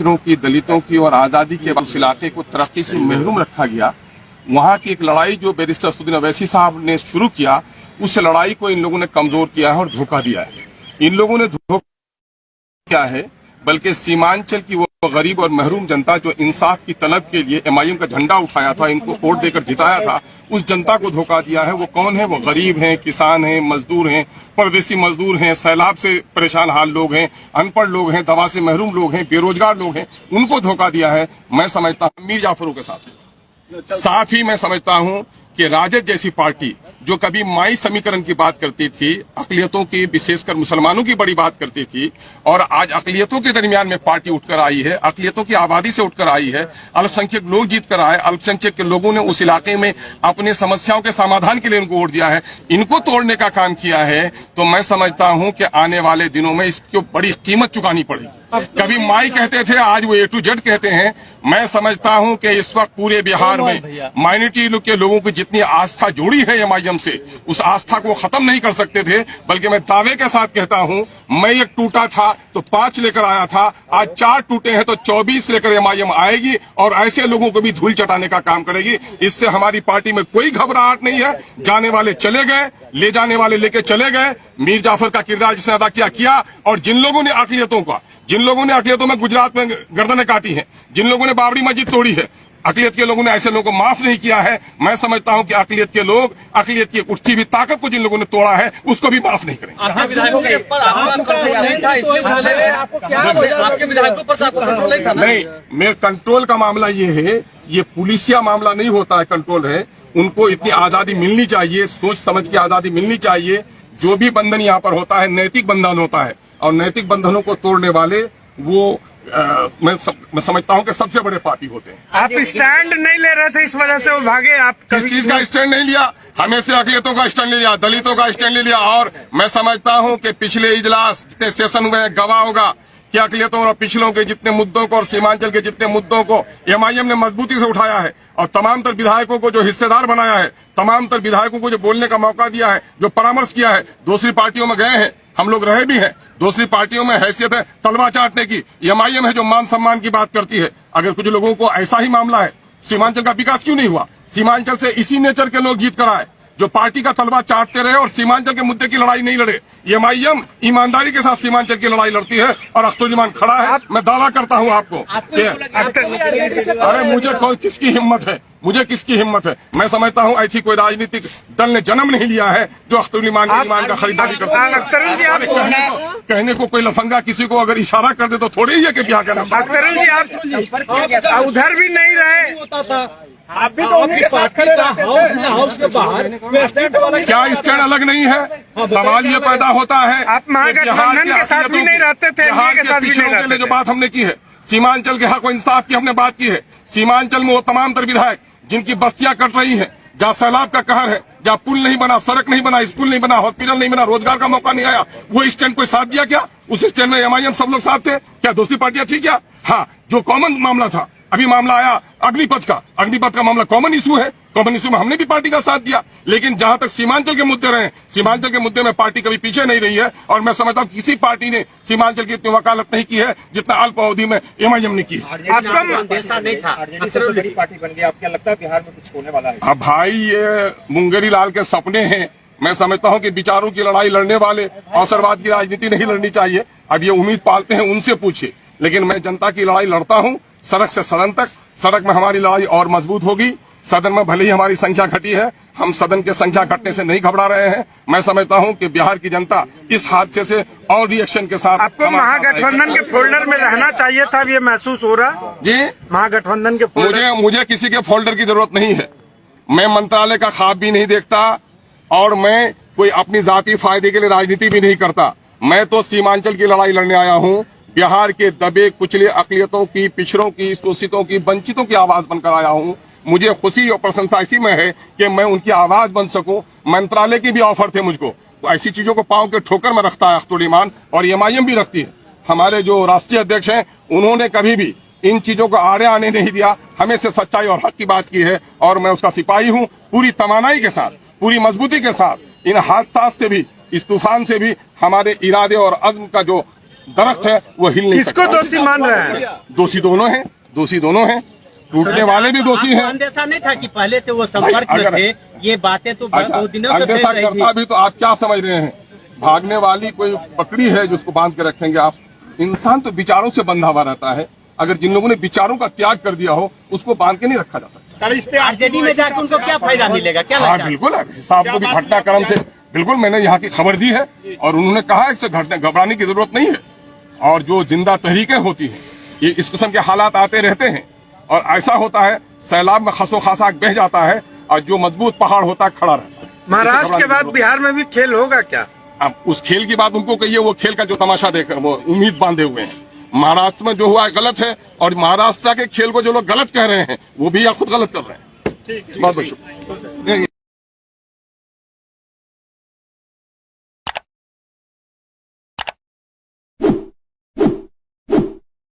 की, दलितों की और आजादी के बाद उस इलाके को तरक्की से महरूम रखा गया। वहां की एक लड़ाई जो बैरिस्टर असदुद्दीन ओवैसी साहब ने शुरू किया, उस लड़ाई को इन लोगों ने कमजोर किया है और धोखा दिया है। इन लोगों ने धोखा किया है, बल्कि सीमांचल की वो गरीब और महरूम जनता जो इंसाफ की तलब के लिए एमआईएम का झंडा उठाया था, इनको वोट देकर जिताया था, उस जनता को धोखा दिया है। वो कौन है? वो गरीब हैं, किसान हैं, मजदूर हैं, परदेसी मजदूर हैं, सैलाब से परेशान हाल लोग हैं, अनपढ़ लोग हैं, दवा से महरूम लोग हैं, बेरोजगार लोग हैं, उनको धोखा दिया है। मैं समझता हूँ मीर जाफरों के साथ ही मैं समझता हूँ कि राजद जैसी पार्टी जो कभी माई समीकरण की बात करती थी, अकलियतों की, विशेषकर मुसलमानों की बड़ी बात करती थी, और आज अकलियतों के दरमियान में पार्टी उठकर आई है, अकलियतों की आबादी से उठकर आई है, अल्पसंख्यक लोग जीत कर आए, अल्पसंख्यक के लोगों ने उस इलाके में अपने समस्याओं के समाधान के लिए उनको वोट दिया है, इनको तोड़ने का काम किया है, तो मैं समझता हूं कि आने वाले दिनों में इसको बड़ी कीमत चुकानी पड़ेगी। कभी माई कहते थे, आज वो A to Z कहते हैं। मैं समझता हूं कि इस वक्त पूरे बिहार में माइनॉरिटी के लोगों की जितनी आस्था जुड़ी है एमआईएम से, उस आस्था को खत्म नहीं कर सकते थे। बल्कि मैं दावे के साथ कहता हूं, मैं एक टूटा था तो 5 लेकर आया था, आज 4 टूटे हैं तो 24 लेकर एमआईएम आएगी और ऐसे लोगों को भी धूल चटाने का काम करेगी। इससे हमारी पार्टी में कोई घबराहट नहीं है। जाने वाले चले गए, ले जाने वाले लेके चले गए। मीर जाफर का किरदार जिसने अदा किया, और जिन लोगों ने अकलियतों में गुजरात में गर्दनें काटी हैं, जिन लोगों ने बाबरी मस्जिद तोड़ी है, अकलियत के लोगों ने ऐसे लोगों को माफ नहीं किया है। मैं समझता हूं कि अकलियत के लोग, अकलियत की उठती हुई ताकत को जिन लोगों ने तोड़ा है, उसको भी माफ नहीं करेंगे। आपके विधायकों के ऊपर नहीं, मेरे कंट्रोल का मामला ये है, ये पुलिसिया मामला नहीं होता है, कंट्रोल है। उनको इतनी आजादी मिलनी चाहिए, सोच समझ की आजादी मिलनी चाहिए। जो भी बंधन यहाँ पर होता है नैतिक बंधन होता है, और नैतिक बंधनों को तोड़ने वाले वो मैं समझता हूं कि सबसे बड़े पार्टी होते हैं। आप स्टैंड नहीं ले रहे थे, इस वजह से वो भागे। आप किस चीज का स्टैंड नहीं लिया? हमें से अकलियतों का स्टैंड ले लिया, दलितों का स्टैंड ले लिया। और मैं समझता हूं कि पिछले इजलास जितने सेशन हुए गवाह होगा कि अकलियतों और पिछलों के जितने मुद्दों को और सीमांचल के जितने मुद्दों को एमआईएम ने मजबूती से उठाया है, और तमाम तर विधायकों को जो हिस्सेदार बनाया है, तमाम तर विधायकों को जो बोलने का मौका दिया है, जो परामर्श किया है। दूसरी पार्टियों में गए हैं, हम लोग रहे भी हैं, दूसरी पार्टियों में हैसियत है तलवार चाटने की। एमआईएम है जो मान सम्मान की बात करती है। अगर कुछ लोगों को ऐसा ही मामला है, सीमांचल का विकास क्यों नहीं हुआ? सीमांचल से इसी नेचर के लोग जीत कर आए जो पार्टी का तलवार चाटते रहे और सीमांचल के मुद्दे की लड़ाई नहीं लड़े। एमआईएम ईमानदारी के साथ सीमांचल की लड़ाई लड़ती है, और अख्तरुज्जमान खड़ा है। मैं दावा करता हूं आपको। अरे मुझे किसकी हिम्मत है? मैं समझता हूं ऐसी कोई राजनीतिक दल ने जन्म नहीं लिया है जो अख्तरुज्जमान के ईमान का खरीदारी करता है। कहने को कोई लफंगा किसी को अगर इशारा कर दे तो थोड़ी ही है कि ब्याह करना। आप उधर भी नहीं रहे, आप भी तो उनके साथ खड़े रहते हाउस के बाहर। क्या स्टैंड अलग नहीं है? सवाल ये पैदा होता है, आप महागठबंधन के साथ भी नहीं रहते थे, बिहार के पिछड़ों के लिए जो बात हमने की है, सीमांचल के हक और इंसाफ की हमने बात की है। सीमांचल में वो तमाम तर विधायक जिनकी बस्तियां कट रही हैं, जहाँ सैलाब का कहर है, जहाँ पुल नहीं बना, सड़क नहीं बना, स्कूल नहीं बना, हॉस्पिटल नहीं बना, रोजगार का मौका नहीं आया, वो स्टैंड कोई साथ दिया क्या? उस स्टैंड में एमआईएम सब लोग साथ थे क्या? दूसरी पार्टियां थी क्या? हाँ, जो कॉमन मामला था, अभी मामला आया अग्निपथ का मामला कॉमन इशू है। कॉमन इशू में हमने भी पार्टी का साथ दिया। लेकिन जहां तक सीमांचल के मुद्दे रहे, सीमांचल के मुद्दे में पार्टी कभी पीछे नहीं रही है। और मैं समझता हूं किसी पार्टी ने सीमांचल की इतनी वकालत नहीं की है जितना अल्प अवधि में एमआईएम ने की है। बड़ी पार्टी बन गई, आपको लगता है बिहार में कुछ होने वाला है? अब भाई, ये मुंगेरी लाल के सपने हैं। मैं समझता हूं कि विचारों की लड़ाई लड़ने वाले अवसरवाद की राजनीति नहीं लड़नी चाहिए। अब ये उम्मीद पालते हैं, उनसे पूछिए। लेकिन मैं जनता की लड़ाई लड़ता हूं, सड़क से सदन तक। सड़क में हमारी लड़ाई और मजबूत होगी। सदन में भले ही हमारी संख्या घटी है, हम सदन की संख्या घटने से नहीं घबरा रहे हैं। मैं समझता हूं कि बिहार की जनता इस हादसे से और रिएक्शन के साथ। आपको महागठबंधन के फोल्डर में रहना चाहिए था, ये महसूस हो रहा जी? महागठबंधन के फोल्डर। मुझे किसी के फोल्डर की जरूरत नहीं है। मैं मंत्रालय का ख्वाब भी नहीं देखता, और मैं कोई अपनी जाती फायदे के लिए राजनीति भी नहीं करता। मैं तो सीमांचल की लड़ाई लड़ने आया हूं। बिहार के दबे कुचले अकलियतों की, पिछड़ों की, शोषितों की, वंचितों की आवाज बनकर आया हूं। मुझे खुशी और प्रशंसा इसी में है कि मैं उनकी आवाज बन सकूं। मंत्रालय की भी ऑफर थे मुझको। ऐसी चीजों को पांव के ठोकर में रखता है अख्तरुज्जमान, और एमआईएम भी रखती है। हमारे जो राष्ट्रीय अध्यक्ष हैं, उन्होंने कभी भी इन चीजों को आड़े आने नहीं दिया, हमेशा सच्चाई और हक की बात की है। और मैं उसका सिपाही हूं, पूरी तवानाई के साथ, पूरी मजबूती के साथ। इन हादसा से भी, इस तूफान से भी हमारे इरादे और अज़्म का जो दरख्त है वो हिल नहीं किसको सकता। दोषी मान रहे हैं? दोषी दोनों हैं, टूटने वाले भी दोषी आपको हैं। अंदेशा नहीं था कि पहले से वो संपर्क में अगर- थे? ये बातें तो अच्छा, बहुत दिनों से अंदेशा फैल रही करता थी। भी तो आप क्या समझ रहे हैं? भागने वाली कोई बकरी है जिसको बांध के रखेंगे आप? इंसान तो विचारों से बंधा हुआ रहता है। अगर जिन लोगों ने विचारों का त्याग कर दिया हो उसको बांध के नहीं रखा जा सकता। इस पे आरजेडी में जाकर उनको क्या फायदा मिलेगा, क्या हाँ लगता है? बिल्कुल है साहब को भी घटनाक्रम से बिल्कुल मैंने यहाँ की खबर दी है और उन्होंने कहा है इससे घबराने की जरूरत नहीं है। और जो जिंदा तहरीकें होती हैं ये इस किस्म के हालात आते रहते हैं और ऐसा होता है सैलाब में खसो खासा बह जाता है और जो मजबूत पहाड़ होता है खड़ा रहता है। महाराष्ट्र के बाद बिहार में भी खेल होगा क्या? अब उस खेल की बात उनको कहिए, वो खेल का जो तमाशा देख वो उम्मीद बांधे हुए हैं। महाराष्ट्र में जो हुआ है गलत है और महाराष्ट्र के खेल को जो लोग गलत कह रहे हैं वो भी या खुद गलत कर रहे हैं। बहुत बहुत शुक्रिया।